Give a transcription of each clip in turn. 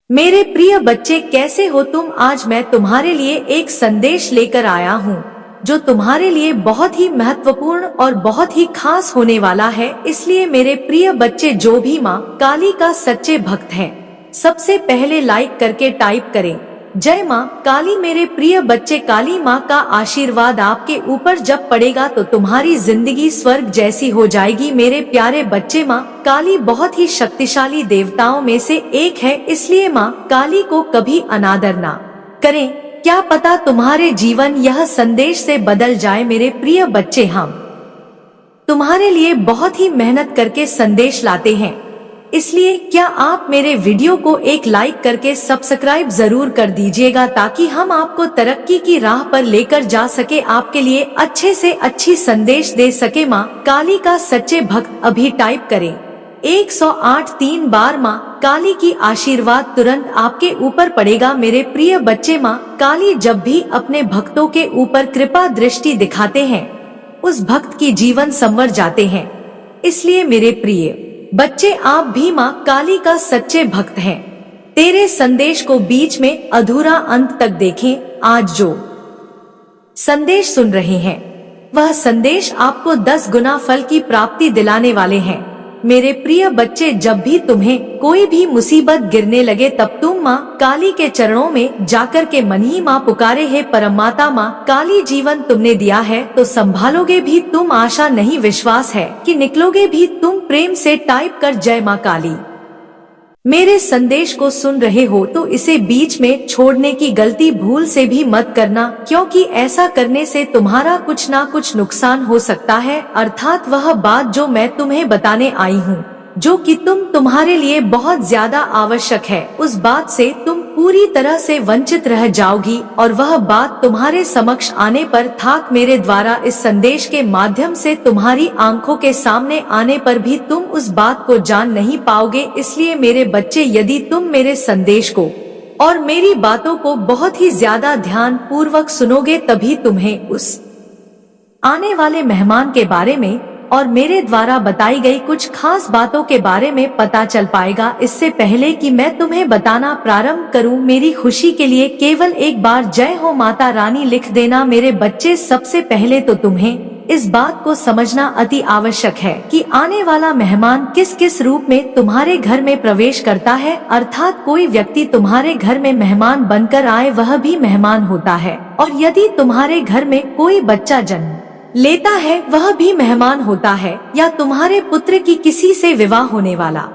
मेरे प्रिय बच्चे, कैसे हो तुम? आज मैं तुम्हारे लिए एक संदेश लेकर आया हूँ जो तुम्हारे लिए बहुत ही महत्वपूर्ण और बहुत ही खास होने वाला है। इसलिए मेरे प्रिय बच्चे, जो भी माँ काली का सच्चे भक्त हैं, सबसे पहले लाइक करके टाइप करें जय माँ काली। मेरे प्रिय बच्चे, काली माँ का आशीर्वाद आपके ऊपर जब पड़ेगा तो तुम्हारी जिंदगी स्वर्ग जैसी हो जाएगी। मेरे प्यारे बच्चे, माँ काली बहुत ही शक्तिशाली देवताओं में से एक है, इसलिए माँ काली को कभी अनादर ना करें। क्या पता तुम्हारे जीवन यह संदेश से बदल जाए। मेरे प्रिय बच्चे, हम तुम्हारे लिए बहुत ही मेहनत करके संदेश लाते हैं, इसलिए क्या आप मेरे वीडियो को एक लाइक करके सब्सक्राइब जरूर कर दीजिएगा ताकि हम आपको तरक्की की राह पर लेकर जा सके, आपके लिए अच्छे से अच्छी संदेश दे सके। माँ काली का सच्चे भक्त अभी टाइप करें 108 3 बार। माँ काली की आशीर्वाद तुरंत आपके ऊपर पड़ेगा। मेरे प्रिय बच्चे, माँ काली जब भी अपने भक्तों के ऊपर कृपा दृष्टि दिखाते हैं, उस भक्त की जीवन संवर जाते हैं। इसलिए मेरे प्रिय बच्चे, आप भी माँ काली का सच्चे भक्त हैं। तेरे संदेश को बीच में अधूरा अंत तक देखें। आज जो संदेश सुन रहे हैं, वह संदेश आपको 10 गुना फल की प्राप्ति दिलाने वाले हैं। मेरे प्रिय बच्चे, जब भी तुम्हें कोई भी मुसीबत गिरने लगे, तब तुम माँ काली के चरणों में जाकर के मन ही माँ पुकारे, हे परमाता माँ काली, जीवन तुमने दिया है तो संभालोगे भी तुम। आशा नहीं, विश्वास है कि निकलोगे भी तुम। प्रेम से टाइप कर जय माँ काली। मेरे संदेश को सुन रहे हो तो इसे बीच में छोड़ने की गलती भूल से भी मत करना, क्योंकि ऐसा करने से तुम्हारा कुछ ना कुछ नुकसान हो सकता है। अर्थात वह बात जो मैं तुम्हें बताने आई हूँ, जो कि तुम्हारे लिए बहुत ज्यादा आवश्यक है, उस बात से तुम पूरी तरह से वंचित रह जाओगी और वह बात तुम्हारे समक्ष आने पर थाक मेरे द्वारा इस संदेश के माध्यम से तुम्हारी आंखों के सामने आने पर भी तुम उस बात को जान नहीं पाओगे। इसलिए मेरे बच्चे, यदि तुम मेरे संदेश को और मेरी बातों को बहुत ही ज्यादा ध्यान पूर्वक सुनोगे, तभी तुम्हें उस आने वाले मेहमान के बारे में और मेरे द्वारा बताई गई कुछ खास बातों के बारे में पता चल पाएगा। इससे पहले कि मैं तुम्हें बताना प्रारंभ करूं, मेरी खुशी के लिए केवल एक बार जय हो माता रानी लिख देना। मेरे बच्चे, सबसे पहले तो तुम्हें इस बात को समझना अति आवश्यक है कि आने वाला मेहमान किस किस रूप में तुम्हारे घर में प्रवेश करता है। अर्थात कोई व्यक्ति तुम्हारे घर में मेहमान बनकर आए, वह भी मेहमान होता है, और यदि तुम्हारे घर में कोई बच्चा जन्म लेता है, वह भी मेहमान होता है, या तुम्हारे पुत्र की किसी से विवाह होने वाला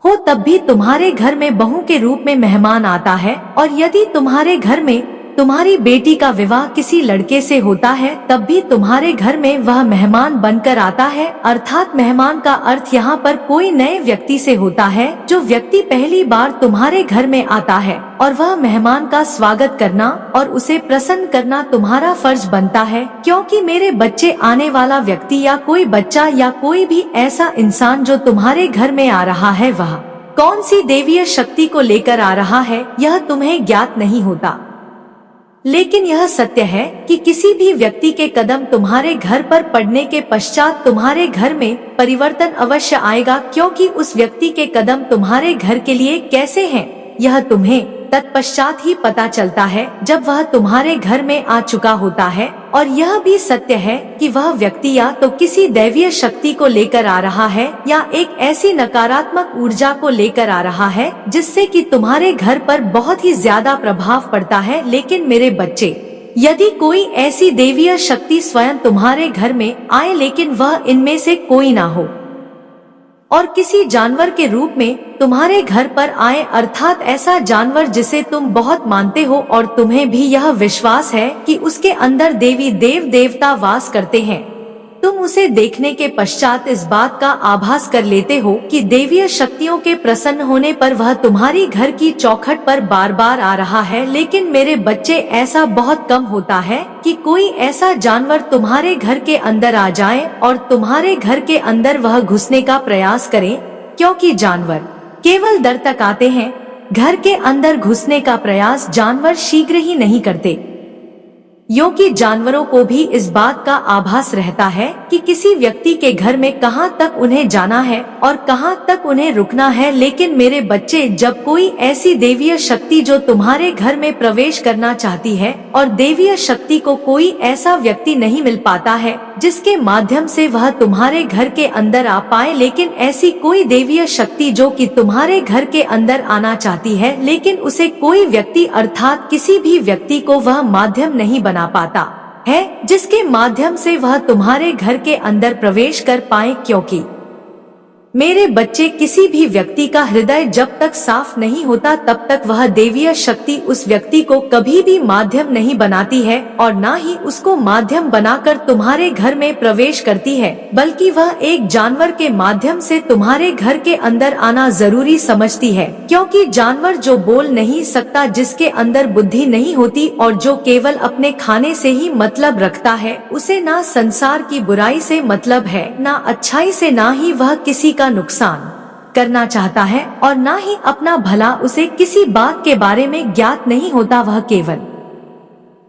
हो, तब भी तुम्हारे घर में बहू के रूप में मेहमान आता है। और यदि तुम्हारे घर में तुम्हारी बेटी का विवाह किसी लड़के से होता है, तब भी तुम्हारे घर में वह मेहमान बनकर आता है। अर्थात मेहमान का अर्थ यहाँ पर कोई नए व्यक्ति से होता है, जो व्यक्ति पहली बार तुम्हारे घर में आता है, और वह मेहमान का स्वागत करना और उसे प्रसन्न करना तुम्हारा फर्ज बनता है। क्योंकि मेरे बच्चे, आने वाला व्यक्ति या कोई बच्चा या कोई भी ऐसा इंसान जो तुम्हारे घर में आ रहा है, वह कौन सी देवीय शक्ति को लेकर आ रहा है, यह तुम्हें ज्ञात नहीं होता। लेकिन यह सत्य है कि किसी भी व्यक्ति के कदम तुम्हारे घर पर पड़ने के पश्चात तुम्हारे घर में परिवर्तन अवश्य आएगा, क्योंकि उस व्यक्ति के कदम तुम्हारे घर के लिए कैसे हैं, यह तुम्हें तत्पश्चात ही पता चलता है, जब वह तुम्हारे घर में आ चुका होता है। और यह भी सत्य है कि वह व्यक्ति या तो किसी दैवीय शक्ति को लेकर आ रहा है, या एक ऐसी नकारात्मक ऊर्जा को लेकर आ रहा है जिससे कि तुम्हारे घर पर बहुत ही ज्यादा प्रभाव पड़ता है। लेकिन मेरे बच्चे, यदि कोई ऐसी दैवीय शक्ति स्वयं तुम्हारे घर में आए, लेकिन वह इनमें से कोई ना हो और किसी जानवर के रूप में तुम्हारे घर पर आए, अर्थात ऐसा जानवर जिसे तुम बहुत मानते हो और तुम्हें भी यह विश्वास है कि उसके अंदर देवी देवता वास करते हैं, तुम उसे देखने के पश्चात इस बात का आभास कर लेते हो कि देवीय शक्तियों के प्रसन्न होने पर वह तुम्हारी घर की चौखट पर बार बार आ रहा है। लेकिन मेरे बच्चे, ऐसा बहुत कम होता है कि कोई ऐसा जानवर तुम्हारे घर के अंदर आ जाए और तुम्हारे घर के अंदर वह घुसने का प्रयास करे, क्योंकि जानवर केवल डर तक आते हैं, घर के अंदर घुसने का प्रयास जानवर शीघ्र ही नहीं करते। क्योंकि जानवरों को भी इस बात का आभास रहता है कि किसी व्यक्ति के घर में कहां तक उन्हें जाना है और कहां तक उन्हें रुकना है। लेकिन मेरे बच्चे, जब कोई ऐसी देवीय शक्ति जो तुम्हारे घर में प्रवेश करना चाहती है, और देवीय शक्ति को कोई ऐसा व्यक्ति नहीं मिल पाता है जिसके माध्यम से वह तुम्हारे घर के अंदर आ पाए, लेकिन ऐसी कोई देवीय शक्ति जो कि तुम्हारे घर के अंदर आना चाहती है, लेकिन उसे कोई व्यक्ति अर्थात किसी भी व्यक्ति को वह माध्यम नहीं बना पाता है जिसके माध्यम से वह तुम्हारे घर के अंदर प्रवेश कर पाए। क्योंकि मेरे बच्चे, किसी भी व्यक्ति का हृदय जब तक साफ नहीं होता तब तक वह देवीय शक्ति उस व्यक्ति को कभी भी माध्यम नहीं बनाती है और ना ही उसको माध्यम बनाकर तुम्हारे घर में प्रवेश करती है, बल्कि वह एक जानवर के माध्यम से तुम्हारे घर के अंदर आना जरूरी समझती है। क्योंकि जानवर जो बोल नहीं सकता, जिसके अंदर बुद्धि नहीं होती और जो केवल अपने खाने से ही मतलब रखता है, उसे ना संसार की बुराई से मतलब है, ना अच्छाई से, ना ही वह किसी का नुकसान करना चाहता है और ना ही अपना भला। उसे किसी बात के बारे में ज्ञात नहीं होता, वह केवल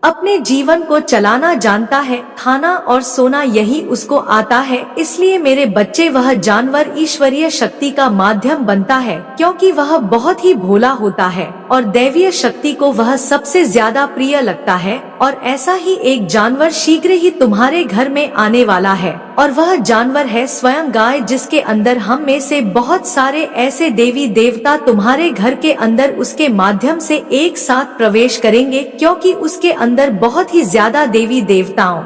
अपने जीवन को चलाना जानता है, खाना और सोना यही उसको आता है। इसलिए मेरे बच्चे, वह जानवर ईश्वरीय शक्ति का माध्यम बनता है क्योंकि वह बहुत ही भोला होता है और दैवीय शक्ति को वह सबसे ज्यादा प्रिय लगता है। और ऐसा ही एक जानवर शीघ्र ही तुम्हारे घर में आने वाला है और वह जानवर है स्वयं गाय, जिसके अंदर हम में से बहुत सारे ऐसे देवी देवता तुम्हारे घर के अंदर उसके माध्यम से एक साथ प्रवेश करेंगे, क्योंकि उसके अंदर बहुत ही ज्यादा देवी देवताओं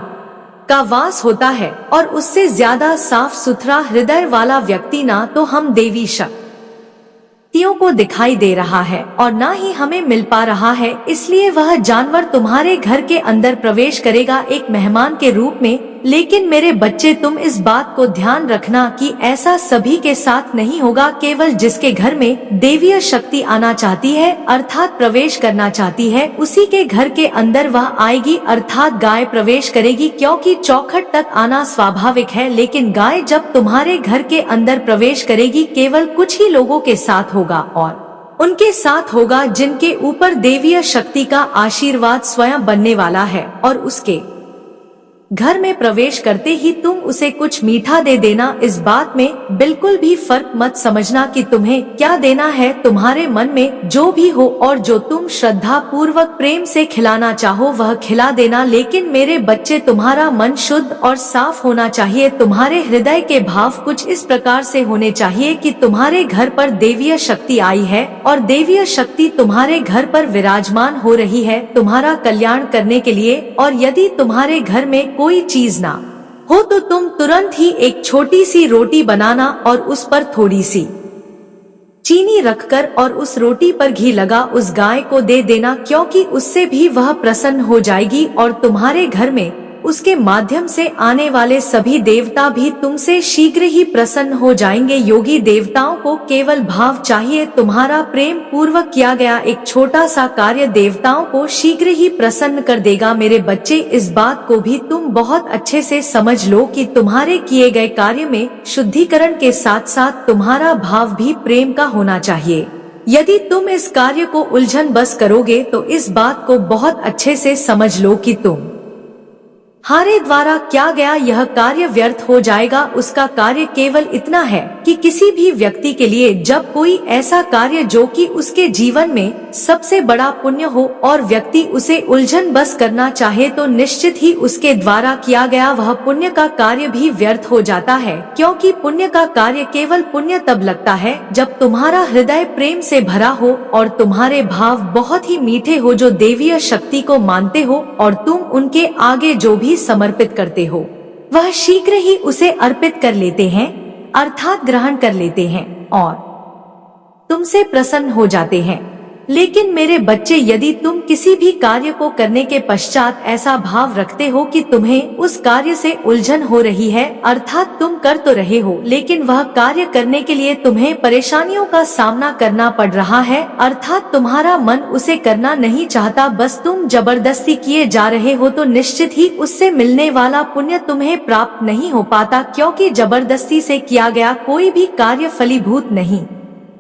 का वास होता है और उससे ज्यादा साफ सुथरा हृदय वाला व्यक्ति ना तो हम देवी शक्तियों को दिखाई दे रहा है और ना ही हमें मिल पा रहा है। इसलिए वह जानवर तुम्हारे घर के अंदर प्रवेश करेगा एक मेहमान के रूप में। लेकिन मेरे बच्चे, तुम इस बात को ध्यान रखना कि ऐसा सभी के साथ नहीं होगा। केवल जिसके घर में देवीय शक्ति आना चाहती है अर्थात प्रवेश करना चाहती है, उसी के घर के अंदर वह आएगी, अर्थात गाय प्रवेश करेगी। क्योंकि चौखट तक आना स्वाभाविक है, लेकिन गाय जब तुम्हारे घर के अंदर प्रवेश करेगी केवल कुछ ही लोगों के साथ होगा और उनके साथ होगा जिनके ऊपर देवीय शक्ति का आशीर्वाद स्वयं बनने वाला है। और उसके घर में प्रवेश करते ही तुम उसे कुछ मीठा दे देना। इस बात में बिल्कुल भी फर्क मत समझना कि तुम्हें क्या देना है। तुम्हारे मन में जो भी हो और जो तुम श्रद्धा पूर्वक प्रेम से खिलाना चाहो वह खिला देना। लेकिन मेरे बच्चे, तुम्हारा मन शुद्ध और साफ होना चाहिए। तुम्हारे हृदय के भाव कुछ इस प्रकार से होने चाहिए कि तुम्हारे घर पर देवीय शक्ति आई है और देवीय शक्ति तुम्हारे घर पर विराजमान हो रही है तुम्हारा कल्याण करने के लिए। और यदि तुम्हारे घर में कोई चीज ना हो तो तुम तुरंत ही एक छोटी सी रोटी बनाना और उस पर थोड़ी सी चीनी रखकर और उस रोटी पर घी लगा उस गाय को दे देना, क्योंकि उससे भी वह प्रसन्न हो जाएगी और तुम्हारे घर में उसके माध्यम से आने वाले सभी देवता भी तुमसे शीघ्र ही प्रसन्न हो जाएंगे। योगी देवताओं को केवल भाव चाहिए, तुम्हारा प्रेम पूर्वक किया गया एक छोटा सा कार्य देवताओं को शीघ्र ही प्रसन्न कर देगा। मेरे बच्चे, इस बात को भी तुम बहुत अच्छे से समझ लो कि तुम्हारे किए गए कार्य में शुद्धिकरण के साथ साथ तुम्हारा भाव भी प्रेम का होना चाहिए। यदि तुम इस कार्य को उलझन बस करोगे तो इस बात को बहुत अच्छे से समझ लो कि तुम हारे द्वारा किया गया यह कार्य व्यर्थ हो जाएगा। उसका कार्य केवल इतना है कि किसी भी व्यक्ति के लिए जब कोई ऐसा कार्य जो कि उसके जीवन में सबसे बड़ा पुण्य हो और व्यक्ति उसे उलझन बस करना चाहे तो निश्चित ही उसके द्वारा किया गया वह पुण्य का कार्य भी व्यर्थ हो जाता है। क्योंकि पुण्य का कार्य केवल पुण्य तब लगता है जब तुम्हारा हृदय प्रेम से भरा हो और तुम्हारे भाव बहुत ही मीठे हो, जो देवीय शक्ति को मानते हो और तुम उनके आगे जो भी समर्पित करते हो वह शीघ्र ही उसे अर्पित कर लेते हैं, अर्थात ग्रहण कर लेते हैं और तुमसे प्रसन्न हो जाते हैं। लेकिन मेरे बच्चे, यदि तुम किसी भी कार्य को करने के पश्चात ऐसा भाव रखते हो कि तुम्हें उस कार्य से उलझन हो रही है, अर्थात तुम कर तो रहे हो लेकिन वह कार्य करने के लिए तुम्हें परेशानियों का सामना करना पड़ रहा है, अर्थात तुम्हारा मन उसे करना नहीं चाहता, बस तुम जबरदस्ती किए जा रहे हो, तो निश्चित ही उससे मिलने वाला पुण्य तुम्हें प्राप्त नहीं हो पाता। क्योंकि जबरदस्ती से किया गया कोई भी कार्य फलीभूत नहीं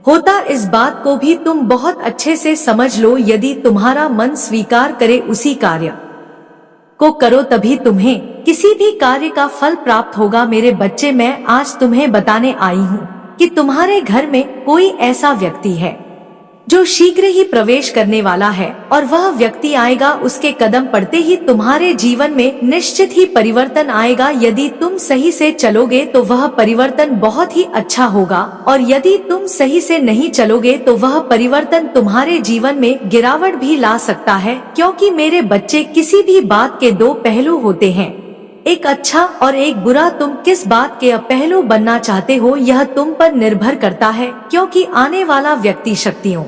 होता। इस बात को भी तुम बहुत अच्छे से समझ लो। यदि तुम्हारा मन स्वीकार करे उसी कार्य को करो तभी तुम्हें किसी भी कार्य का फल प्राप्त होगा। मेरे बच्चे, मैं आज तुम्हें बताने आई हूँ कि तुम्हारे घर में कोई ऐसा व्यक्ति है जो शीघ्र ही प्रवेश करने वाला है, और वह व्यक्ति आएगा, उसके कदम पड़ते ही तुम्हारे जीवन में निश्चित ही परिवर्तन आएगा। यदि तुम सही से चलोगे तो वह परिवर्तन बहुत ही अच्छा होगा, और यदि तुम सही से नहीं चलोगे तो वह परिवर्तन तुम्हारे जीवन में गिरावट भी ला सकता है। क्योंकि मेरे बच्चे, किसी भी बात के दो पहलू होते हैं, एक अच्छा और एक बुरा। तुम किस बात के पहलू बनना चाहते हो यह तुम पर निर्भर करता है, क्योंकि आने वाला व्यक्ति शक्तियों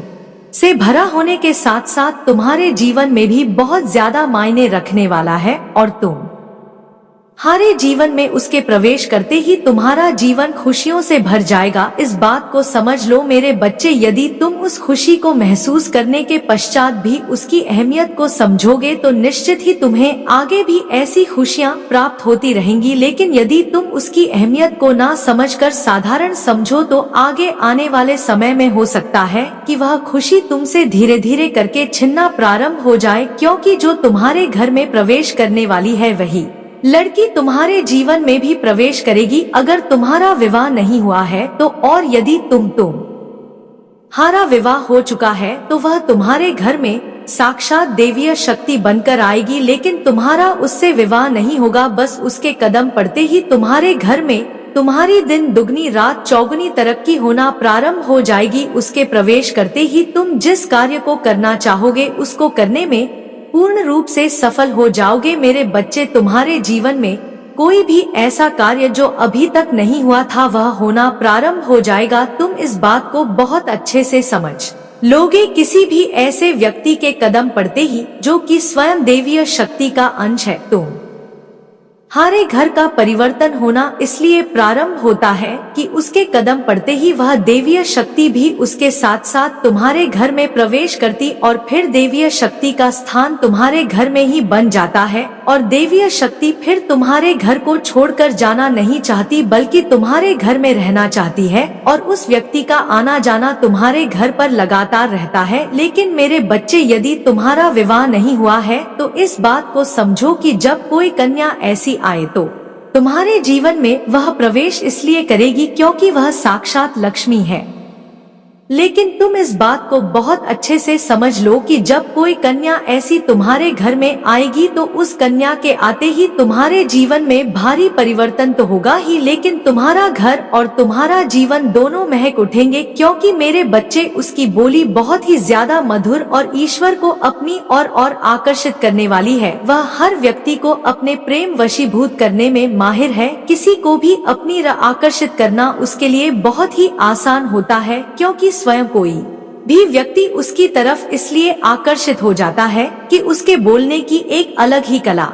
से भरा होने के साथ साथ तुम्हारे जीवन में भी बहुत ज्यादा मायने रखने वाला है, और तुम्हारे जीवन में उसके प्रवेश करते ही तुम्हारा जीवन खुशियों से भर जाएगा। इस बात को समझ लो मेरे बच्चे। यदि तुम उस खुशी को महसूस करने के पश्चात भी उसकी अहमियत को समझोगे तो निश्चित ही तुम्हें आगे भी ऐसी खुशियां प्राप्त होती रहेंगी। लेकिन यदि तुम उसकी अहमियत को ना समझकर साधारण समझो तो आगे आने वाले समय में हो सकता है कि वह खुशी तुमसे धीरे धीरे करके छिनना प्रारंभ हो जाए, क्योंकि जो तुम्हारे घर में प्रवेश करने वाली है वही लड़की तुम्हारे जीवन में भी प्रवेश करेगी। अगर तुम्हारा विवाह नहीं हुआ है तो, और यदि तुम्हारा विवाह हो चुका है तो वह तुम्हारे घर में साक्षात देवीय शक्ति बनकर आएगी। लेकिन तुम्हारा उससे विवाह नहीं होगा, बस उसके कदम पड़ते ही तुम्हारे घर में तुम्हारी दिन दुगनी रात चौगुनी तरक्की होना प्रारंभ हो जाएगी। उसके प्रवेश करते ही तुम जिस कार्य को करना चाहोगे उसको करने में पूर्ण रूप से सफल हो जाओगे। मेरे बच्चे, तुम्हारे जीवन में कोई भी ऐसा कार्य जो अभी तक नहीं हुआ था वह होना प्रारंभ हो जाएगा। तुम इस बात को बहुत अच्छे से समझ लोगे। किसी भी ऐसे व्यक्ति के कदम पड़ते ही जो कि स्वयं देवीय शक्ति का अंश है, तुम्हारे घर का परिवर्तन होना इसलिए प्रारंभ होता है कि उसके कदम पड़ते ही वह देवीय शक्ति भी उसके साथ साथ तुम्हारे घर में प्रवेश करती, और फिर देवीय शक्ति का स्थान तुम्हारे घर में ही बन जाता है। और देवीय शक्ति फिर तुम्हारे घर को छोड़कर जाना नहीं चाहती, बल्कि तुम्हारे घर में रहना चाहती है, और उस व्यक्ति का आना जाना तुम्हारे घर पर लगातार रहता है। लेकिन मेरे बच्चे, यदि तुम्हारा विवाह नहीं हुआ है तो इस बात को समझो कि जब कोई कन्या ऐसी आए तो तुम्हारे जीवन में वह प्रवेश इसलिए करेगी क्योंकि वह साक्षात लक्ष्मी है। लेकिन तुम इस बात को बहुत अच्छे से समझ लो कि जब कोई कन्या ऐसी तुम्हारे घर में आएगी तो उस कन्या के आते ही तुम्हारे जीवन में भारी परिवर्तन तो होगा ही, लेकिन तुम्हारा घर और तुम्हारा जीवन दोनों महक उठेंगे। क्योंकि मेरे बच्चे, उसकी बोली बहुत ही ज्यादा मधुर और ईश्वर को अपनी और आकर्षित करने वाली है। वह हर व्यक्ति को अपने प्रेम वशीभूत करने में माहिर है। किसी को भी अपनी आकर्षित करना उसके लिए बहुत ही आसान होता है, क्योंकि स्वयं कोई भी व्यक्ति उसकी तरफ इसलिए आकर्षित हो जाता है कि उसके बोलने की एक अलग ही कला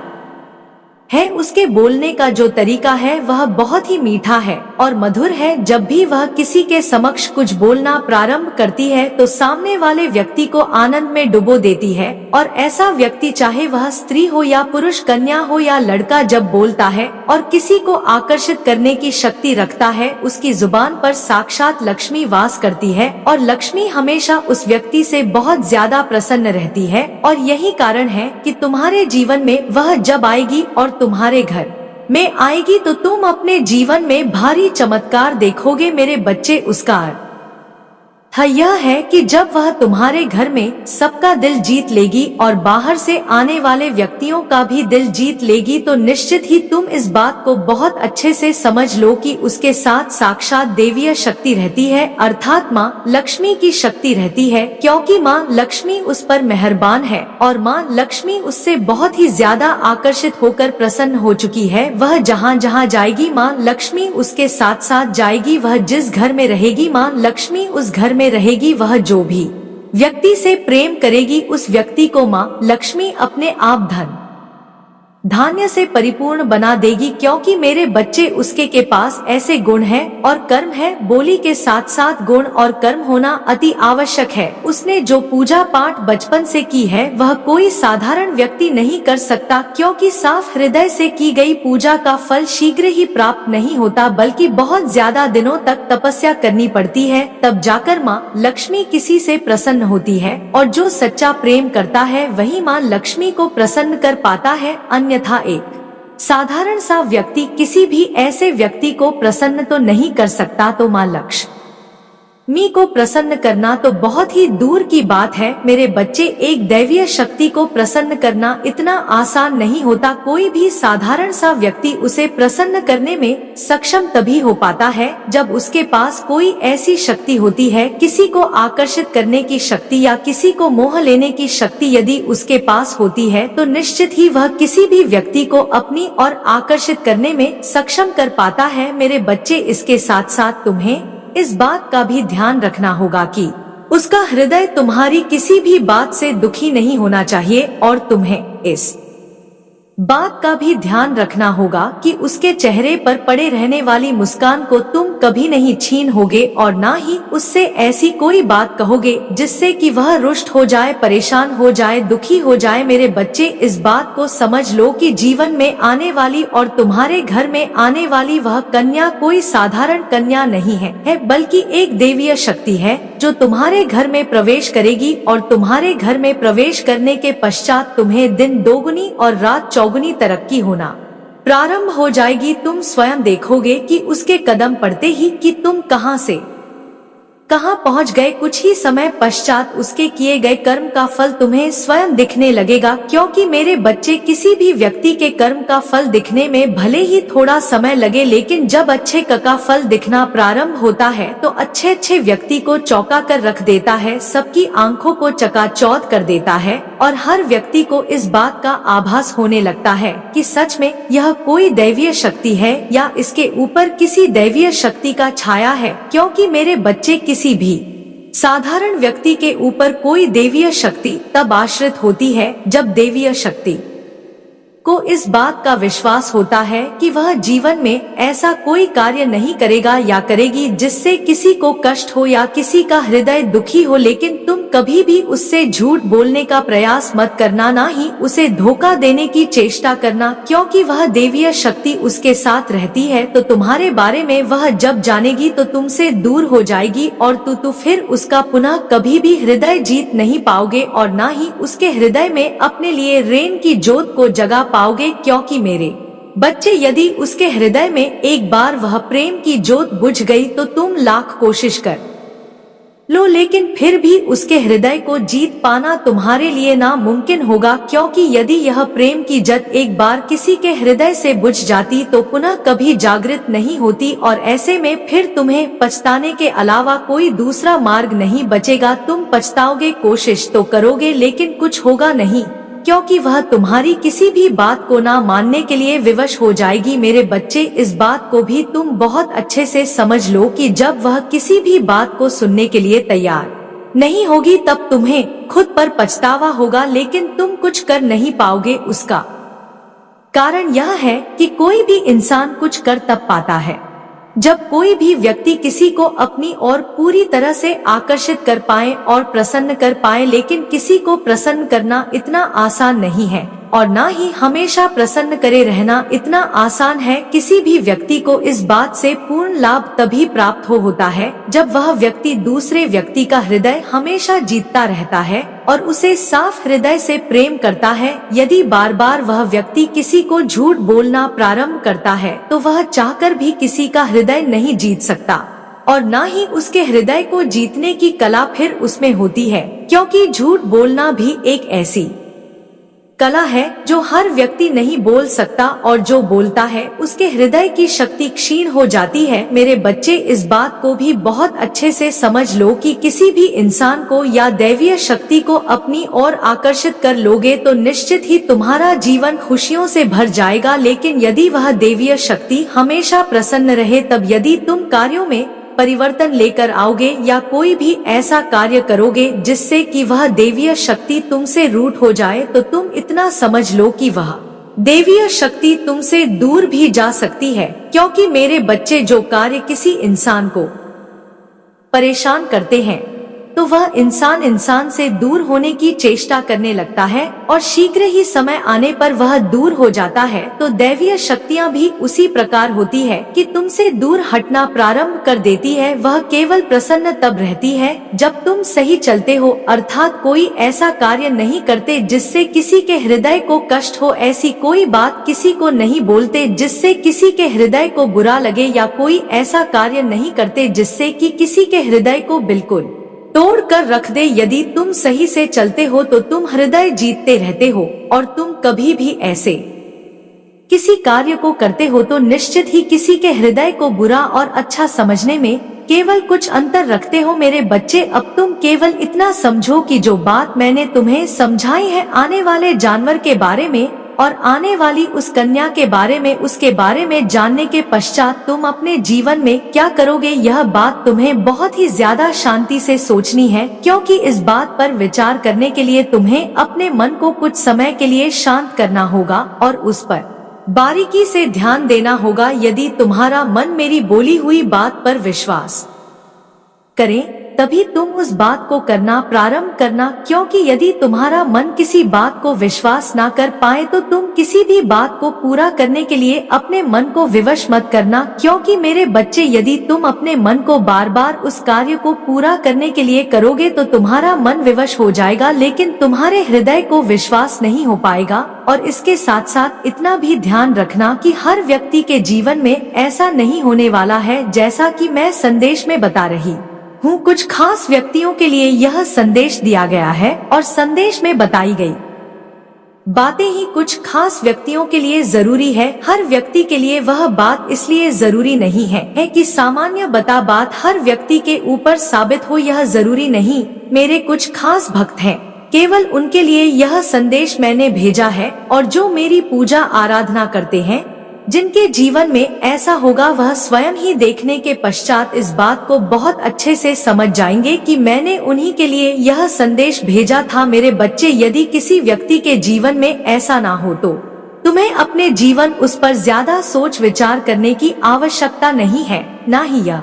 है। उसके बोलने का जो तरीका है वह बहुत ही मीठा है और मधुर है। जब भी वह किसी के समक्ष कुछ बोलना प्रारंभ करती है तो सामने वाले व्यक्ति को आनंद में डुबो देती है, और ऐसा व्यक्ति चाहे वह स्त्री हो या पुरुष, कन्या हो या लड़का, जब बोलता है और किसी को आकर्षित करने की शक्ति रखता है, उसकी जुबान पर साक्षात लक्ष्मी वास करती है, और लक्ष्मी हमेशा उस व्यक्ति से बहुत ज्यादा प्रसन्न रहती है। और यही कारण है कि तुम्हारे जीवन में वह जब आएगी और तुम्हारे घर में आएगी तो तुम अपने जीवन में भारी चमत्कार देखोगे। मेरे बच्चे, उसका अर्थ यह है कि जब वह तुम्हारे घर में सबका दिल जीत लेगी और बाहर से आने वाले व्यक्तियों का भी दिल जीत लेगी, तो निश्चित ही तुम इस बात को बहुत अच्छे से समझ लो कि उसके साथ साक्षात देवीय शक्ति रहती है, अर्थात माँ लक्ष्मी की शक्ति रहती है। क्योंकि माँ लक्ष्मी उस पर मेहरबान है और माँ लक्ष्मी उससे बहुत ही ज्यादा आकर्षित होकर प्रसन्न हो चुकी है। वह जहाँ जहाँ जाएगी माँ लक्ष्मी उसके साथ साथ जाएगी। वह जिस घर में रहेगी माँ लक्ष्मी उस घर में रहेगी। वह जो भी व्यक्ति से प्रेम करेगी उस व्यक्ति को माँ लक्ष्मी अपने आप धन धान्य से परिपूर्ण बना देगी। क्योंकि मेरे बच्चे, उसके के पास ऐसे गुण हैं और कर्म है। बोली के साथ साथ गुण और कर्म होना अति आवश्यक है। उसने जो पूजा पाठ बचपन से की है वह कोई साधारण व्यक्ति नहीं कर सकता, क्योंकि साफ हृदय से की गई पूजा का फल शीघ्र ही प्राप्त नहीं होता, बल्कि बहुत ज्यादा दिनों तक तपस्या करनी पड़ती है, तब जाकर माँ लक्ष्मी किसी से प्रसन्न होती है। और जो सच्चा प्रेम करता है वही माँ लक्ष्मी को प्रसन्न कर पाता है, अन्यथा एक साधारण सा व्यक्ति किसी भी ऐसे व्यक्ति को प्रसन्न तो नहीं कर सकता, तो माँ लक्ष्मी को प्रसन्न करना तो बहुत ही दूर की बात है। मेरे बच्चे, एक दैवीय शक्ति को प्रसन्न करना इतना आसान नहीं होता। कोई भी साधारण सा व्यक्ति उसे प्रसन्न करने में सक्षम तभी हो पाता है जब उसके पास कोई ऐसी शक्ति होती है, किसी को आकर्षित करने की शक्ति या किसी को मोह लेने की शक्ति यदि उसके पास होती है तो निश्चित ही वह किसी भी व्यक्ति को अपनी ओर आकर्षित करने में सक्षम कर पाता है। मेरे बच्चे, इसके साथ साथ तुम्हें इस बात का भी ध्यान रखना होगा कि उसका हृदय तुम्हारी किसी भी बात से दुखी नहीं होना चाहिए और तुम्हें इस बात का भी ध्यान रखना होगा कि उसके चेहरे पर पड़े रहने वाली मुस्कान को तुम कभी नहीं छीन होगे और ना ही उससे ऐसी कोई बात कहोगे जिससे कि वह रुष्ट हो जाए, परेशान हो जाए, दुखी हो जाए। मेरे बच्चे, इस बात को समझ लो कि जीवन में आने वाली और तुम्हारे घर में आने वाली वह कन्या कोई साधारण कन्या नहीं है, बल्कि एक दैवीय शक्ति है जो तुम्हारे घर में प्रवेश करेगी और तुम्हारे घर में प्रवेश करने के पश्चात तुम्हें दिन दोगुनी और रात चौगुनी तरक्की होना प्रारंभ हो जाएगी। तुम स्वयं देखोगे कि उसके कदम पड़ते ही कि तुम कहां से कहां पहुंच गए। कुछ ही समय पश्चात उसके किए गए कर्म का फल तुम्हें स्वयं दिखने लगेगा, क्योंकि मेरे बच्चे, किसी भी व्यक्ति के कर्म का फल दिखने में भले ही थोड़ा समय लगे, लेकिन जब अच्छे का फल दिखना प्रारंभ होता है तो अच्छे व्यक्ति को चौंका कर रख देता है, सबकी आंखों को चकाचौंध कर देता है और हर व्यक्ति को इस बात का आभास होने लगता है कि सच में यह कोई दैवीय शक्ति है या इसके ऊपर किसी दैवीय शक्ति का छाया है। क्योंकि मेरे बच्चे, किसी भी साधारण व्यक्ति के ऊपर कोई दैवीय शक्ति तब आश्रित होती है जब दैवीय शक्ति को इस बात का विश्वास होता है कि वह जीवन में ऐसा कोई कार्य नहीं करेगा या करेगी जिससे किसी को कष्ट हो या किसी का हृदय दुखी हो। लेकिन तुम कभी भी उससे झूठ बोलने का प्रयास मत करना, ना ही उसे धोखा देने की चेष्टा करना, क्योंकि वह दैवीय शक्ति उसके साथ रहती है तो तुम्हारे बारे में वह जब जानेगी तो तुमसे दूर हो जाएगी और तू फिर उसका पुनः कभी भी हृदय जीत नहीं पाओगे और ना ही उसके हृदय में अपने लिए रेन की जोत को जगा पाओगे। क्योंकि मेरे बच्चे, यदि उसके हृदय में एक बार वह प्रेम की जोत बुझ गई तो तुम लाख कोशिश कर लो, लेकिन फिर भी उसके हृदय को जीत पाना तुम्हारे लिए नामुमकिन होगा। क्योंकि यदि यह प्रेम की जोत एक बार किसी के हृदय से बुझ जाती तो पुनः कभी जागृत नहीं होती और ऐसे में फिर तुम्हें पछताने के अलावा कोई दूसरा मार्ग नहीं बचेगा। तुम पछताओगे, कोशिश तो करोगे लेकिन कुछ होगा नहीं, क्योंकि वह तुम्हारी किसी भी बात को ना मानने के लिए विवश हो जाएगी। मेरे बच्चे, इस बात को भी तुम बहुत अच्छे से समझ लो कि जब वह किसी भी बात को सुनने के लिए तैयार नहीं होगी तब तुम्हें खुद पर पछतावा होगा, लेकिन तुम कुछ कर नहीं पाओगे। उसका कारण यह है कि कोई भी इंसान कुछ कर तब पाता है जब कोई भी व्यक्ति किसी को अपनी ओर पूरी तरह से आकर्षित कर पाए और प्रसन्न कर पाए, लेकिन किसी को प्रसन्न करना इतना आसान नहीं है और ना ही हमेशा प्रसन्न करे रहना इतना आसान है। किसी भी व्यक्ति को इस बात से पूर्ण लाभ तभी प्राप्त होता है जब वह व्यक्ति दूसरे व्यक्ति का हृदय हमेशा जीतता रहता है और उसे साफ हृदय से प्रेम करता है। यदि बार बार वह व्यक्ति किसी को झूठ बोलना प्रारंभ करता है तो वह चाहकर भी किसी का हृदय नहीं जीत सकता और ना ही उसके हृदय को जीतने की कला फिर उसमें होती है, क्योंकि झूठ बोलना भी एक ऐसी कला है जो हर व्यक्ति नहीं बोल सकता और जो बोलता है उसके हृदय की शक्ति क्षीण हो जाती है। मेरे बच्चे, इस बात को भी बहुत अच्छे से समझ लो कि किसी भी इंसान को या दैवीय शक्ति को अपनी ओर आकर्षित कर लोगे तो निश्चित ही तुम्हारा जीवन खुशियों से भर जाएगा। लेकिन यदि वह दैवीय शक्ति हमेशा प्रसन्न रहे, तब यदि तुम कार्यों में परिवर्तन लेकर आओगे या कोई भी ऐसा कार्य करोगे जिससे कि वह दैवीय शक्ति तुमसे रूठ हो जाए, तो तुम इतना समझ लो कि वह दैवीय शक्ति तुमसे दूर भी जा सकती है। क्योंकि मेरे बच्चे, जो कार्य किसी इंसान को परेशान करते हैं तो तो वह इंसान इंसान से दूर होने की चेष्टा करने लगता है और शीघ्र ही समय आने पर वह दूर हो जाता है। तो दैवीय शक्तियाँ भी उसी प्रकार होती है कि तुमसे दूर हटना प्रारंभ कर देती है। वह केवल प्रसन्न तब रहती है जब तुम सही चलते हो, अर्थात कोई ऐसा कार्य नहीं करते जिससे किसी के हृदय को कष्ट हो, ऐसी कोई बात किसी को नहीं बोलते जिससे किसी के हृदय को बुरा लगे, या कोई ऐसा कार्य नहीं करते जिससे कि किसी के हृदय को बिल्कुल तोड़ कर रख दे। यदि तुम सही से चलते हो तो तुम हृदय जीतते रहते हो, और तुम कभी भी ऐसे किसी कार्य को करते हो तो निश्चित ही किसी के हृदय को बुरा और अच्छा समझने में केवल कुछ अंतर रखते हो। मेरे बच्चे, अब तुम केवल इतना समझो कि जो बात मैंने तुम्हें समझाई है आने वाले जानवर के बारे में और आने वाली उस कन्या के बारे में, उसके बारे में जानने के पश्चात तुम अपने जीवन में क्या करोगे, यह बात तुम्हें बहुत ही ज्यादा शांति से सोचनी है, क्योंकि इस बात पर विचार करने के लिए तुम्हें अपने मन को कुछ समय के लिए शांत करना होगा और उस पर बारीकी से ध्यान देना होगा। यदि तुम्हारा मन मेरी बोली हुई बात पर विश्वास करे तभी तुम उस बात को करना प्रारंभ करना, क्योंकि यदि तुम्हारा मन किसी बात को विश्वास ना कर पाए तो तुम किसी भी बात को पूरा करने के लिए अपने मन को विवश मत करना। क्योंकि मेरे बच्चे, यदि तुम अपने मन को बार बार उस कार्य को पूरा करने के लिए करोगे तो तुम्हारा मन विवश हो जाएगा, लेकिन तुम्हारे हृदय को विश्वास नहीं हो पाएगा। और इसके साथ साथ इतना भी ध्यान रखना कि हर व्यक्ति के जीवन में ऐसा नहीं होने वाला है जैसा कि मैं संदेश में बता रही हूँ। कुछ खास व्यक्तियों के लिए यह संदेश दिया गया है और संदेश में बताई गई बातें ही कुछ खास व्यक्तियों के लिए जरूरी है। हर व्यक्ति के लिए वह बात इसलिए जरूरी नहीं है कि सामान्य बता बात हर व्यक्ति के ऊपर साबित हो, यह जरूरी नहीं। मेरे कुछ खास भक्त हैं, केवल उनके लिए यह संदेश मैंने भेजा है, और जो मेरी पूजा आराधना करते हैं, जिनके जीवन में ऐसा होगा, वह स्वयं ही देखने के पश्चात इस बात को बहुत अच्छे से समझ जाएंगे कि मैंने उन्हीं के लिए यह संदेश भेजा था। मेरे बच्चे, यदि किसी व्यक्ति के जीवन में ऐसा ना हो तो तुम्हें अपने जीवन उस पर ज्यादा सोच विचार करने की आवश्यकता नहीं है, ना ही यह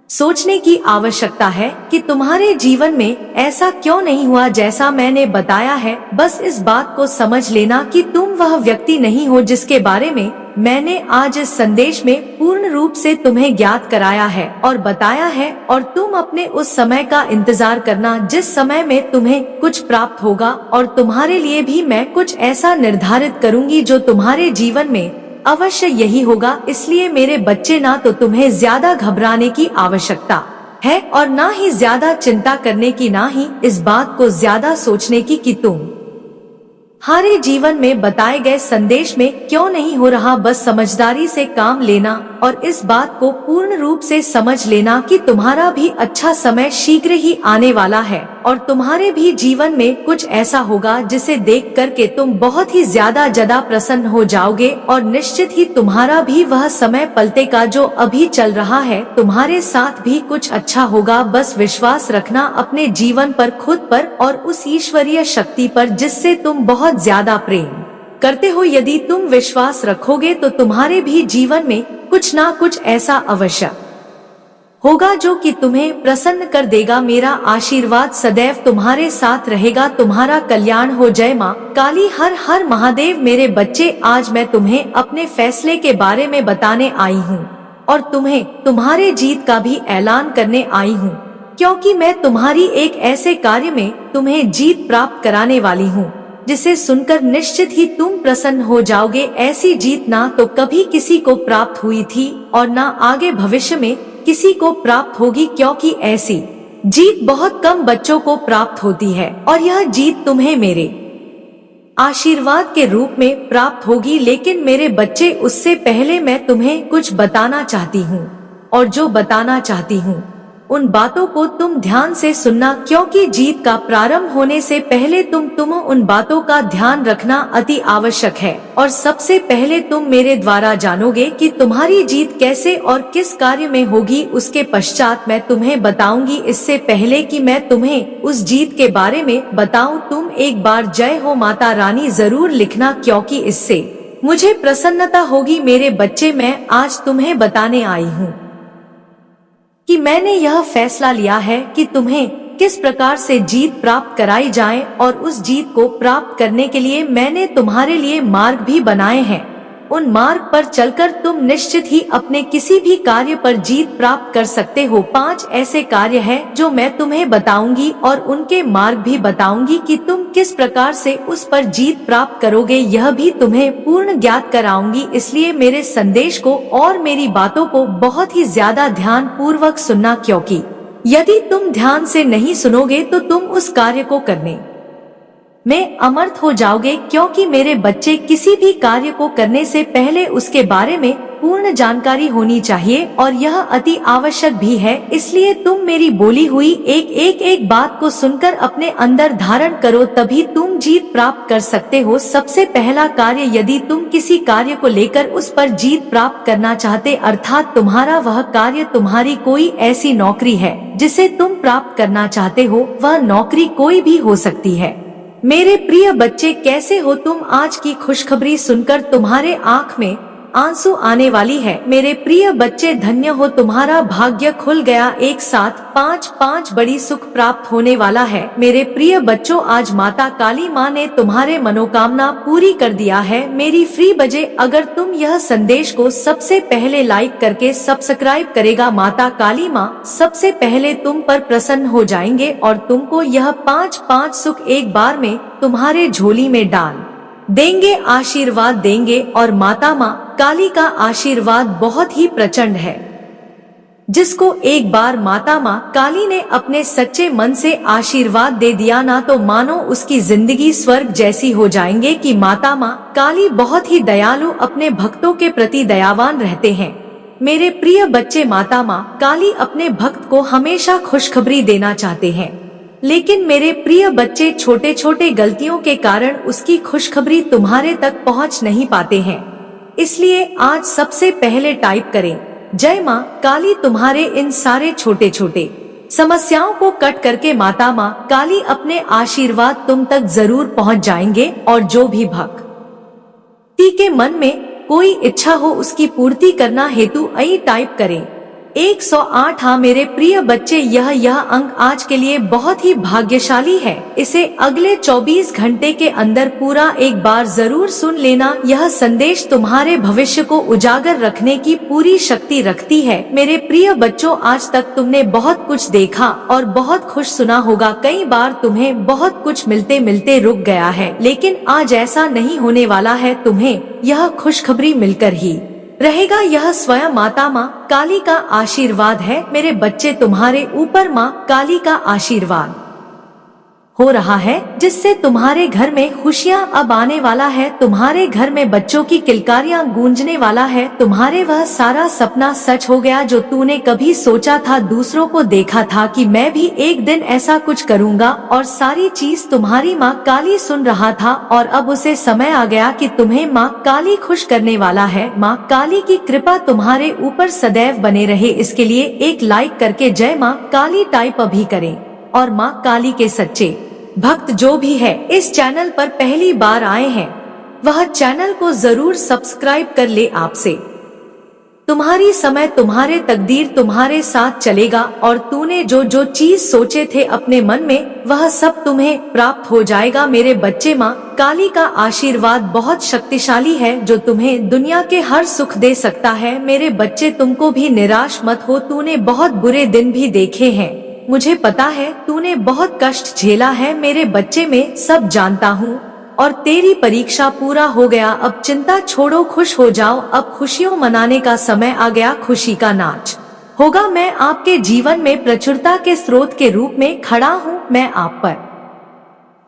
सोचने की आवश्यकता है कि तुम्हारे जीवन में ऐसा क्यों नहीं हुआ जैसा मैंने बताया है। बस इस बात को समझ लेना कि तुम वह व्यक्ति नहीं हो जिसके बारे में मैंने आज इस संदेश में पूर्ण रूप से तुम्हें ज्ञात कराया है और बताया है, और तुम अपने उस समय का इंतजार करना जिस समय में तुम्हें कुछ प्राप्त होगा, और तुम्हारे लिए भी मैं कुछ ऐसा निर्धारित करूंगी जो तुम्हारे जीवन में अवश्य यही होगा। इसलिए मेरे बच्चे, ना तो तुम्हें ज्यादा घबराने की आवश्यकता है और ना ही ज्यादा चिंता करने की, ना ही इस बात को ज्यादा सोचने की कि तुम हमारे जीवन में बताए गए संदेश में क्यों नहीं हो रहा। बस समझदारी से काम लेना और इस बात को पूर्ण रूप से समझ लेना कि तुम्हारा भी अच्छा समय शीघ्र ही आने वाला है, और तुम्हारे भी जीवन में कुछ ऐसा होगा जिसे देख करके तुम बहुत ही ज्यादा प्रसन्न हो जाओगे, और निश्चित ही तुम्हारा भी वह समय पलटेगा जो अभी चल रहा है। तुम्हारे साथ भी कुछ अच्छा होगा। बस विश्वास रखना अपने जीवन पर, खुद पर और उस ईश्वरीय शक्ति पर जिससे तुम बहुत ज्यादा प्रेम करते हो। यदि तुम विश्वास रखोगे तो तुम्हारे भी जीवन में कुछ ना कुछ ऐसा अवश्य होगा जो कि तुम्हें प्रसन्न कर देगा। मेरा आशीर्वाद सदैव तुम्हारे साथ रहेगा। तुम्हारा कल्याण हो। जय माँ काली, हर हर महादेव। मेरे बच्चे, आज मैं तुम्हें अपने फैसले के बारे में बताने आई हूँ और तुम्हें तुम्हारे जीत का भी ऐलान करने आई हूँ, क्योंकि मैं तुम्हारी एक ऐसे कार्य में तुम्हें जीत प्राप्त कराने वाली हूँ जिसे सुनकर निश्चित ही तुम प्रसन्न हो जाओगे। ऐसी जीत ना तो कभी किसी को प्राप्त हुई थी और ना आगे भविष्य में किसी को प्राप्त होगी, क्योंकि ऐसी जीत बहुत कम बच्चों को प्राप्त होती है, और यह जीत तुम्हें मेरे आशीर्वाद के रूप में प्राप्त होगी। लेकिन मेरे बच्चे, उससे पहले मैं तुम्हें कुछ बताना चाहती हूँ, और जो बताना चाहती हूँ उन बातों को तुम ध्यान से सुनना, क्योंकि जीत का प्रारंभ होने से पहले तुम उन बातों का ध्यान रखना अति आवश्यक है। और सबसे पहले तुम मेरे द्वारा जानोगे कि तुम्हारी जीत कैसे और किस कार्य में होगी। उसके पश्चात मैं तुम्हें बताऊंगी। इससे पहले कि मैं तुम्हें उस जीत के बारे में बताऊं, तुम एक बार जय हो माता रानी जरूर लिखना, क्योंकि इससे मुझे प्रसन्नता होगी। मेरे बच्चे, मैं आज तुम्हें बताने आई हूँ कि मैंने यह फैसला लिया है कि तुम्हें किस प्रकार से जीत प्राप्त कराई जाए, और उस जीत को प्राप्त करने के लिए मैंने तुम्हारे लिए मार्ग भी बनाए हैं। उन मार्ग पर चलकर तुम निश्चित ही अपने किसी भी कार्य पर जीत प्राप्त कर सकते हो। 5 ऐसे कार्य हैं जो मैं तुम्हें बताऊंगी और उनके मार्ग भी बताऊंगी कि तुम किस प्रकार से उस पर जीत प्राप्त करोगे, यह भी तुम्हें पूर्ण ज्ञात कराऊंगी। इसलिए मेरे संदेश को और मेरी बातों को बहुत ही ज्यादा ध्यान पूर्वक सुनना, क्योंकि यदि तुम ध्यान से नहीं सुनोगे तो तुम उस कार्य को करने में अमर्थ हो जाओगे, क्योंकि मेरे बच्चे किसी भी कार्य को करने से पहले उसके बारे में पूर्ण जानकारी होनी चाहिए, और यह अति आवश्यक भी है। इसलिए तुम मेरी बोली हुई एक बात को सुनकर अपने अंदर धारण करो, तभी तुम जीत प्राप्त कर सकते हो। सबसे पहला कार्य, यदि तुम किसी कार्य को लेकर उस पर जीत प्राप्त करना चाहते, अर्थात तुम्हारा वह कार्य, तुम्हारी कोई ऐसी नौकरी है जिसे तुम प्राप्त करना चाहते हो, वह नौकरी कोई भी हो सकती है। मेरे प्रिय बच्चे, कैसे हो तुम? आज की खुशखबरी सुनकर तुम्हारे आंख में आंसू आने वाली है। मेरे प्रिय बच्चे, धन्य हो, तुम्हारा भाग्य खुल गया। एक साथ 5 बड़ी सुख प्राप्त होने वाला है। मेरे प्रिय बच्चों, आज माता काली माँ ने तुम्हारे मनोकामना पूरी कर दिया है। मेरी फ्री बजे, अगर तुम यह संदेश को सबसे पहले लाइक करके सब्सक्राइब करेगा, माता काली माँ सबसे पहले तुम पर प्रसन्न हो जाएंगे और तुमको यह 5 सुख एक बार में तुम्हारे झोली में डाल देंगे, आशीर्वाद देंगे। और माता माँ काली का आशीर्वाद बहुत ही प्रचंड है। जिसको एक बार माता माँ काली ने अपने सच्चे मन से आशीर्वाद दे दिया ना, तो मानो उसकी जिंदगी स्वर्ग जैसी हो जाएंगे। कि माता माँ काली बहुत ही दयालु, अपने भक्तों के प्रति दयावान रहते हैं। मेरे प्रिय बच्चे, माता माँ काली अपने भक्त को हमेशा खुशखबरी देना चाहते हैं, लेकिन मेरे प्रिय बच्चे, छोटे छोटे गलतियों के कारण उसकी खुशखबरी तुम्हारे तक पहुंच नहीं पाते हैं। इसलिए आज सबसे पहले टाइप करें, जय माँ काली। तुम्हारे इन सारे छोटे छोटे समस्याओं को कट करके माता माँ काली अपने आशीर्वाद तुम तक जरूर पहुंच जाएंगे। और जो भी भक्ति के मन में कोई इच्छा हो, उसकी पूर्ति करना हेतु आई टाइप करें 108। हाँ मेरे प्रिय बच्चे, यह अंक आज के लिए बहुत ही भाग्यशाली है। इसे अगले 24 घंटे के अंदर पूरा एक बार जरूर सुन लेना। यह संदेश तुम्हारे भविष्य को उजागर रखने की पूरी शक्ति रखती है। मेरे प्रिय बच्चों, आज तक तुमने बहुत कुछ देखा और बहुत खुश सुना होगा। कई बार तुम्हें बहुत कुछ मिलते मिलते रुक गया है, लेकिन आज ऐसा नहीं होने वाला है। तुम्हें यह खुशखबरी मिलकर ही रहेगा। यह स्वयं माता माँ काली का आशीर्वाद है। मेरे बच्चे, तुम्हारे ऊपर माँ काली का आशीर्वाद हो रहा है, जिससे तुम्हारे घर में खुशियाँ अब आने वाला है। तुम्हारे घर में बच्चों की किलकारियाँ गूंजने वाला है। तुम्हारे वह सारा सपना सच हो गया जो तूने कभी सोचा था, दूसरों को देखा था कि मैं भी एक दिन ऐसा कुछ करूँगा, और सारी चीज तुम्हारी माँ काली सुन रहा था। और अब उसे समय आ गया कि तुम्हें माँ काली खुश करने वाला है। माँ काली की कृपा तुम्हारे ऊपर सदैव बने रहे, इसके लिए एक लाइक करके जय माँ काली टाइप अभी करें। और माँ काली के सच्चे भक्त जो भी है इस चैनल पर पहली बार आए हैं, वह चैनल को जरूर सब्सक्राइब कर ले। आपसे तुम्हारी समय, तुम्हारे तकदीर तुम्हारे साथ चलेगा, और तूने जो चीज सोचे थे अपने मन में, वह सब तुम्हें प्राप्त हो जाएगा। मेरे बच्चे, माँ काली का आशीर्वाद बहुत शक्तिशाली है, जो तुम्हें दुनिया के हर सुख दे सकता है। मेरे बच्चे, तुमको भी निराश मत हो। तूने बहुत बुरे दिन भी देखे हैं, मुझे पता है। तूने बहुत कष्ट झेला है मेरे बच्चे, में सब जानता हूँ। और तेरी परीक्षा पूरा हो गया। अब चिंता छोड़ो, खुश हो जाओ। अब खुशियों मनाने का समय आ गया। खुशी का नाच होगा। मैं आपके जीवन में प्रचुरता के स्रोत के रूप में खड़ा हूँ। मैं आप पर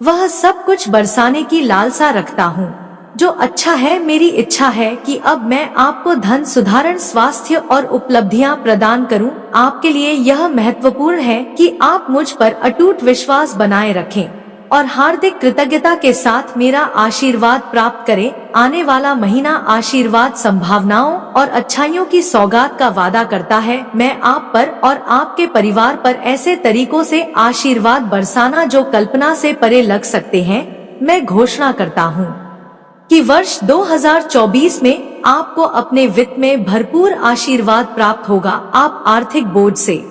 वह सब कुछ बरसाने की लालसा रखता हूँ जो अच्छा है। मेरी इच्छा है कि अब मैं आपको धन, सुधारण, स्वास्थ्य और उपलब्धियां प्रदान करूं। आपके लिए यह महत्वपूर्ण है कि आप मुझ पर अटूट विश्वास बनाए रखें और हार्दिक कृतज्ञता के साथ मेरा आशीर्वाद प्राप्त करें। आने वाला महीना आशीर्वाद, संभावनाओं और अच्छाइयों की सौगात का वादा करता है। मैं आप पर और आपके परिवार पर ऐसे तरीकों से आशीर्वाद बरसाना जो कल्पना से परे लग सकते हैं। मैं घोषणा करता हूँ कि वर्ष 2024 में आपको अपने वित्त में भरपूर आशीर्वाद प्राप्त होगा। आप आर्थिक बोझ से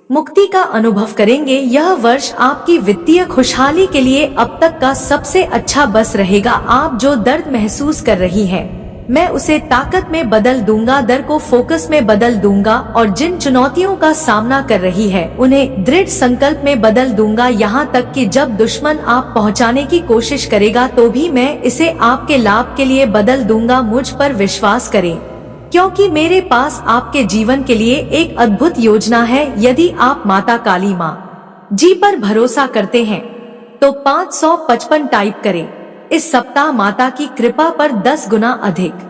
मुक्ति का अनुभव करेंगे। यह वर्ष आपकी वित्तीय खुशहाली के लिए अब तक का सबसे अच्छा बस रहेगा। आप जो दर्द महसूस कर रही है, मैं उसे ताकत में बदल दूंगा, डर को फोकस में बदल दूंगा और जिन चुनौतियों का सामना कर रही है उन्हें दृढ़ संकल्प में बदल दूंगा। यहाँ तक कि जब दुश्मन आप पहुँचाने की कोशिश करेगा तो भी मैं इसे आपके लाभ के लिए बदल दूंगा। मुझ पर विश्वास करें, क्योंकि मेरे पास आपके जीवन के लिए एक अद्भुत योजना है। यदि आप माता काली माँ जी पर भरोसा करते हैं तो 555 टाइप करें। इस सप्ताह माता की कृपा पर 10 गुना अधिक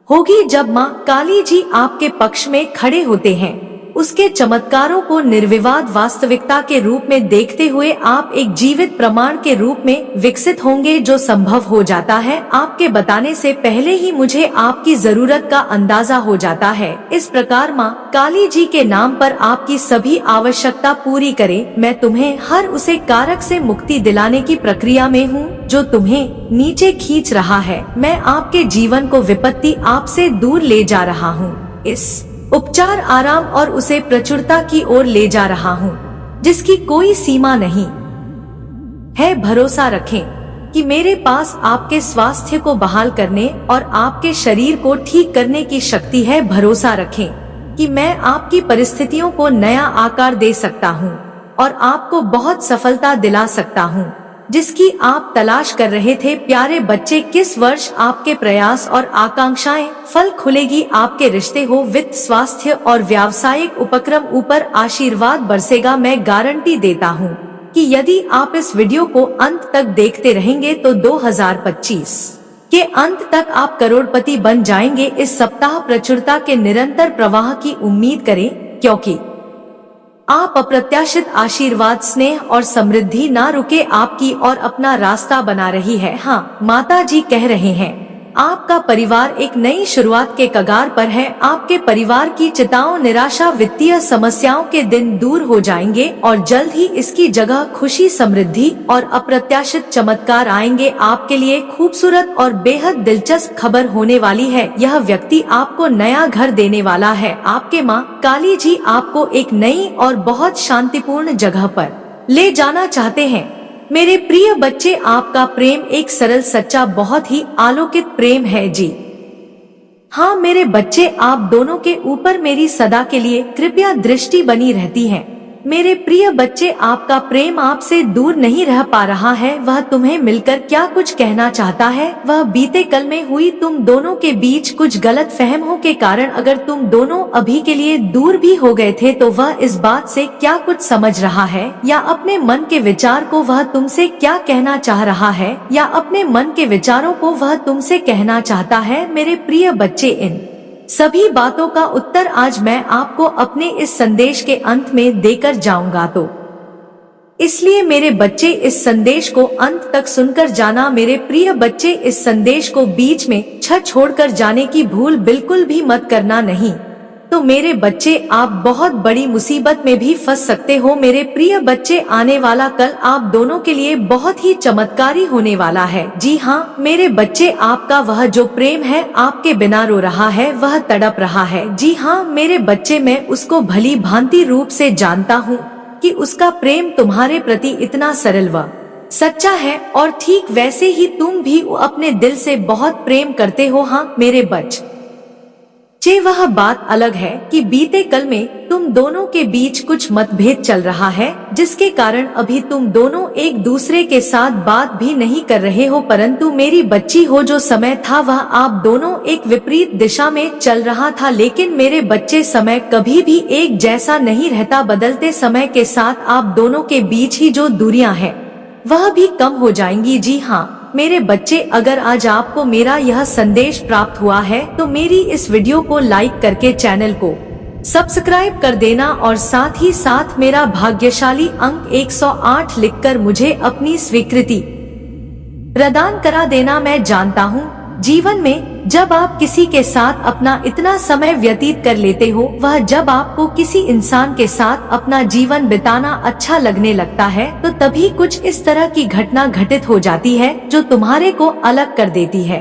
होगी। जब माँ काली जी आपके पक्ष में खड़े होते हैं, उसके चमत्कारों को निर्विवाद वास्तविकता के रूप में देखते हुए आप एक जीवित प्रमाण के रूप में विकसित होंगे। जो संभव हो जाता है आपके बताने से पहले ही मुझे आपकी जरूरत का अंदाजा हो जाता है। इस प्रकार माँ काली जी के नाम पर आपकी सभी आवश्यकता पूरी करें। मैं तुम्हें हर उसे कारक से मुक्ति दिलाने की प्रक्रिया में हूँ जो तुम्हें नीचे खींच रहा है। मैं आपके जीवन को विपत्ति आपसे दूर ले जा रहा हूँ। इस उपचार आराम और उसे प्रचुरता की ओर ले जा रहा हूँ जिसकी कोई सीमा नहीं है। भरोसा रखें कि मेरे पास आपके स्वास्थ्य को बहाल करने और आपके शरीर को ठीक करने की शक्ति है। भरोसा रखें कि मैं आपकी परिस्थितियों को नया आकार दे सकता हूँ और आपको बहुत सफलता दिला सकता हूँ जिसकी आप तलाश कर रहे थे। प्यारे बच्चे, किस वर्ष आपके प्रयास और आकांक्षाएं फल खुलेगी। आपके रिश्ते हो, वित्त, स्वास्थ्य और व्यावसायिक उपक्रम ऊपर आशीर्वाद बरसेगा। मैं गारंटी देता हूँ कि यदि आप इस वीडियो को अंत तक देखते रहेंगे तो 2025 के अंत तक आप करोड़पति बन जाएंगे। इस सप्ताह प्रचुरता के निरंतर प्रवाह की उम्मीद करें, क्योंकि आप अप्रत्याशित आशीर्वाद, स्नेह और समृद्धि ना रुके आपकी और अपना रास्ता बना रही है। हाँ, माता जी कह रहे हैं, आपका परिवार एक नई शुरुआत के कगार पर है। आपके परिवार की चिंताओं, निराशा, वित्तीय समस्याओं के दिन दूर हो जाएंगे और जल्द ही इसकी जगह खुशी, समृद्धि और अप्रत्याशित चमत्कार आएंगे। आपके लिए खूबसूरत और बेहद दिलचस्प खबर होने वाली है। यह व्यक्ति आपको नया घर देने वाला है। आपके माँ काली जी आपको एक नई और बहुत शांतिपूर्ण जगह पर ले जाना चाहते हैं। मेरे प्रिय बच्चे, आपका प्रेम एक सरल, सच्चा, बहुत ही अलौकिक प्रेम है जी। हाँ मेरे बच्चे, आप दोनों के ऊपर मेरी सदा के लिए कृपया दृष्टि बनी रहती है। मेरे प्रिय बच्चे, आपका प्रेम आपसे दूर नहीं रह पा रहा है। वह तुम्हें मिलकर क्या कुछ कहना चाहता है। वह बीते कल में हुई तुम दोनों के बीच कुछ गलत फहमों के कारण अगर तुम दोनों अभी के लिए दूर भी हो गए थे तो वह इस बात से क्या कुछ समझ रहा है या अपने मन के विचार को वह तुमसे क्या कहना चाह रहा है या अपने मन के विचारों को वह तुमसे कहना चाहता है। मेरे प्रिय बच्चे, इन सभी बातों का उत्तर आज मैं आपको अपने इस संदेश के अंत में देकर जाऊंगा। तो इसलिए मेरे बच्चे, इस संदेश को अंत तक सुनकर जाना। मेरे प्रिय बच्चे, इस संदेश को बीच में छोड़कर जाने की भूल बिल्कुल भी मत करना नहीं तो मेरे बच्चे, आप बहुत बड़ी मुसीबत में भी फंस सकते हो। मेरे प्रिय बच्चे, आने वाला कल आप दोनों के लिए बहुत ही चमत्कारी होने वाला है। जी हाँ मेरे बच्चे, आपका वह जो प्रेम है आपके बिना रो रहा है, वह तड़प रहा है। जी हाँ मेरे बच्चे, मैं उसको भली भांति रूप से जानता हूँ कि उसका प्रेम तुम्हारे प्रति इतना सरल व सच्चा है और ठीक वैसे ही तुम भी अपने दिल से बहुत प्रेम करते हो। हाँ मेरे बच्चे, वह बात अलग है कि बीते कल में तुम दोनों के बीच कुछ मतभेद चल रहा है जिसके कारण अभी तुम दोनों एक दूसरे के साथ बात भी नहीं कर रहे हो। परंतु मेरी बच्ची हो, जो समय था वह आप दोनों एक विपरीत दिशा में चल रहा था। लेकिन मेरे बच्चे, समय कभी भी एक जैसा नहीं रहता। बदलते समय के साथ आप दोनों के बीच ही जो दूरियां हैं वह भी कम हो जाएंगी। जी हाँ मेरे बच्चे, अगर आज आपको मेरा यह संदेश प्राप्त हुआ है तो मेरी इस वीडियो को लाइक करके चैनल को सब्सक्राइब कर देना और साथ ही साथ मेरा भाग्यशाली अंक 108 लिखकर मुझे अपनी स्वीकृति प्रदान करा देना। मैं जानता हूँ जीवन में जब आप किसी के साथ अपना इतना समय व्यतीत कर लेते हो, वह जब आपको किसी इंसान के साथ अपना जीवन बिताना अच्छा लगने लगता है तो तभी कुछ इस तरह की घटना घटित हो जाती है जो तुम्हारे को अलग कर देती है।